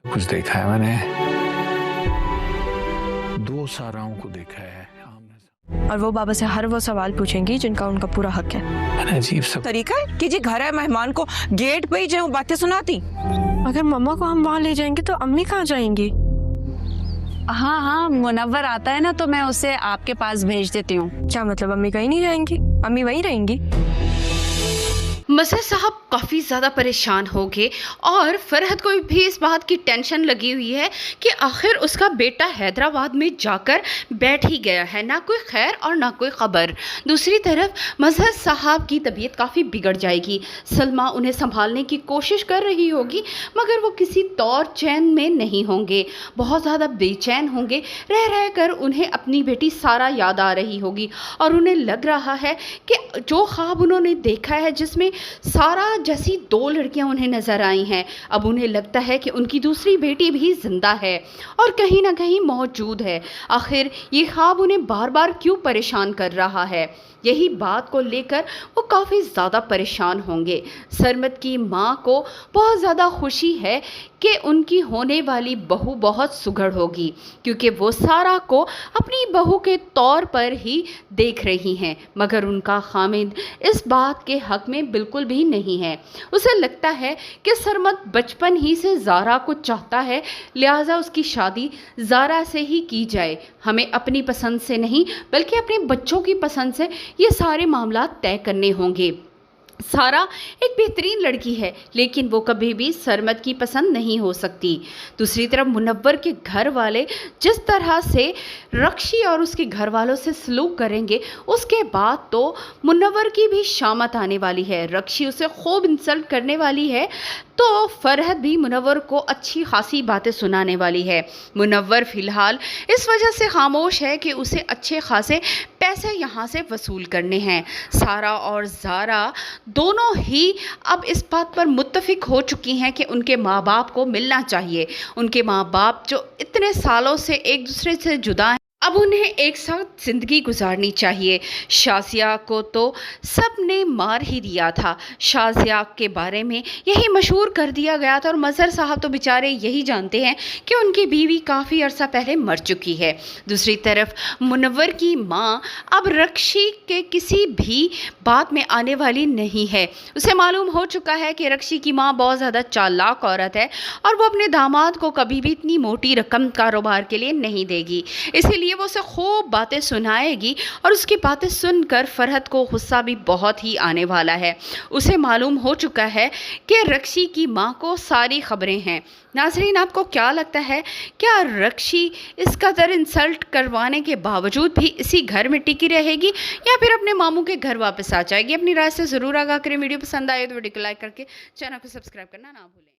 कुछ देखा है मैंने, 2 साराओं को देखा है आमने और वो बाबा से हर वो सवाल पूछेंगी जिनका उनका पूरा हक है। सामने। अजीब सा तरीका है कि जी घर है, मेहमान को गेट पे ही जो बातें सुनाती। अगर मम्मा को हम वहाँ ले जाएंगे तो अम्मी कहाँ जाएंगी? हाँ हाँ, मुनव्वर आता है ना तो मैं उसे आपके पास भेज देती हूँ। क्या मतलब अम्मी कहीं नहीं जाएंगी? अम्मी वहीं रहेंगी? मज़हर साहब काफ़ी ज़्यादा परेशान हो गए और फरहत को भी इस बात की टेंशन लगी हुई है कि आखिर उसका बेटा हैदराबाद में जाकर बैठ ही गया है, ना कोई खैर और ना कोई ख़बर। दूसरी तरफ मज़हर साहब की तबीयत काफ़ी बिगड़ जाएगी। सलमा उन्हें संभालने की कोशिश कर रही होगी मगर वो किसी तौर चैन में नहीं होंगे, बहुत ज़्यादा बेचैन होंगे। रह रह कर उन्हें अपनी बेटी सारा याद आ रही होगी और उन्हें लग रहा है कि जो ख्वाब उन्होंने देखा है जिसमें सारा जैसी 2 लड़कियां उन्हें नजर आई हैं, अब उन्हें लगता है कि उनकी दूसरी बेटी भी जिंदा है और कहीं ना कहीं मौजूद है। आखिर ये ख्वाब उन्हें बार बार क्यों परेशान कर रहा है? यही बात को लेकर वो काफ़ी ज़्यादा परेशान होंगे। सरमत की माँ को बहुत ज़्यादा खुशी है कि उनकी होने वाली बहू बहुत सुघड़ होगी, क्योंकि वो सारा को अपनी बहू के तौर पर ही देख रही हैं, मगर उनका खामिद इस बात के हक में बिल्कुल भी नहीं है। उसे लगता है कि सरमत बचपन ही से ज़ारा को चाहता है, लिहाजा उसकी शादी ज़ारा से ही की जाए। हमें अपनी पसंद से नहीं बल्कि अपने बच्चों की पसंद से ये सारे मामला तय करने होंगे। सारा एक बेहतरीन लड़की है लेकिन वो कभी भी सरमत की पसंद नहीं हो सकती। दूसरी तरफ मुनव्वर के घर वाले जिस तरह से रक्षी और उसके घर वालों से सलूक करेंगे उसके बाद तो मुनव्वर की भी शामत आने वाली है। रक्षी उसे खूब इंसल्ट करने वाली है तो फरहत भी मुनव्वर को अच्छी खासी बातें सुनाने वाली है। मुनव्वर फ़िलहाल इस वजह से खामोश है कि उसे अच्छे खासे पैसे यहाँ से वसूल करने हैं। सारा और ज़ारा दोनों ही अब इस बात पर मुत्तफिक हो चुकी हैं कि उनके माँ बाप को मिलना चाहिए। उनके माँ बाप जो इतने सालों से एक दूसरे से जुदा हैं, अब उन्हें एक साथ ज़िंदगी गुजारनी चाहिए। शाज़िया को तो सब ने मार ही दिया था, शाज़िया के बारे में यही मशहूर कर दिया गया था और मज़हर साहब तो बेचारे यही जानते हैं कि उनकी बीवी काफ़ी अरसा पहले मर चुकी है। दूसरी तरफ मुनव्वर की माँ अब रक्षी के किसी भी बात में आने वाली नहीं है। उसे मालूम हो चुका है कि रक्षी की माँ बहुत ज़्यादा चालाक औरत है और वो अपने दामाद को कभी भी इतनी मोटी रकम कारोबार के लिए नहीं देगी, इसीलिए वो उसे खूब बातें सुनाएगी और उसकी बातें सुनकर फरहत को गुस्सा भी बहुत ही आने वाला है। उसे मालूम हो चुका है कि रक्षी की माँ को सारी खबरें हैं। नाज़रीन, आपको क्या लगता है, क्या रक्षी इस कदर इंसल्ट करवाने के बावजूद भी इसी घर में टिकी रहेगी या फिर अपने मामू के घर वापस आ जाएगी? अपनी राय से ज़रूर आगाह करें। वीडियो पसंद आए तो वीडियो को लाइक करके चैनल को सब्सक्राइब करना ना भूलें।